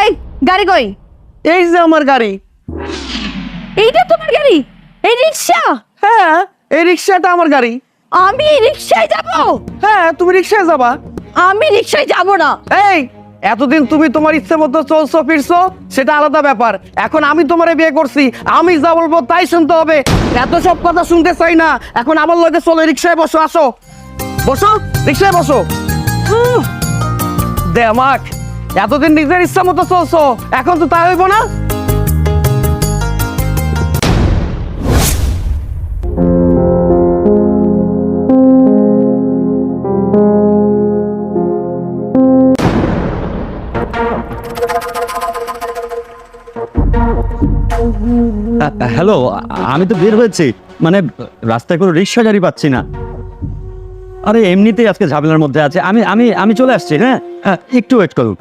এই গাড়ি কই? এই যে আমার গাড়ি। এইটা তোমার গাড়ি? এই রিক্সা? হ্যাঁ, এই রিক্সাটা আমার গাড়ি। আমি রিক্সায় যাব? হ্যাঁ, তুমি রিক্সায় যাবা। আমি রিক্সায় যাব না। এই, এতদিন তুমি তোমার ইচ্ছে মতো চলছো ফিরছো, সেটা আলাদা ব্যাপার। এখন আমি তোমারে বিয়ে করছি, আমি যা বলবো তাই শুনতে হবে। এত সব কথা শুনতে চাই না। এখন আমার লগে চলো, রিক্সায় বসো, আসো বসো, রিক্সায় বসো। দেমাক, এতদিন নিজের ইচ্ছা মতো চলছো, এখন তো তাই হইব না। হ্যালো, আমি তো বের হয়েছি, মানে রাস্তায় কোনো রিক্সা গাড়ি পাচ্ছি না। আরে এমনিতেই আজকে ঝামেলার মধ্যে আছে, আমি আমি আমি চলে আসছি। হ্যাঁ, একটু ওয়েট করুন।